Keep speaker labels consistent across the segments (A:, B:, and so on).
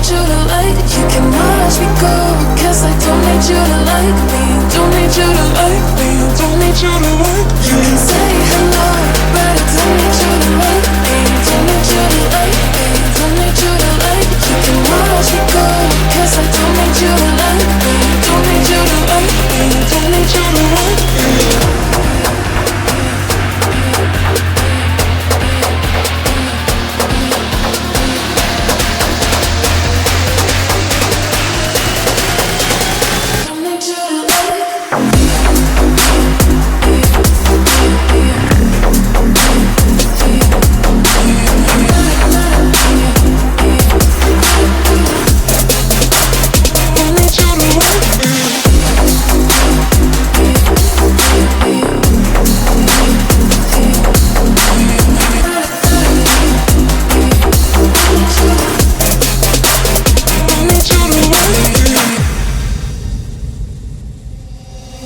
A: need you to like. You can watch me go, 'cause I don't need you to like me. Don't need you to like me. Don't need you to like me. You can say hello, but I don't need you to like me. Don't need you to like me. Don't need you to like. You can watch me go, 'cause I don't need you to like me. Don't need you to like me. Don't need you to like me.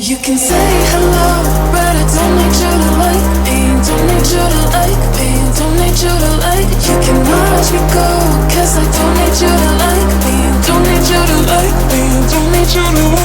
A: You can say hello, but I don't need you to like me. Don't need you to like me. Don't need you to like. You can watch me go, 'cause I don't need you to like me. Don't need you to like me. Don't need you to like me.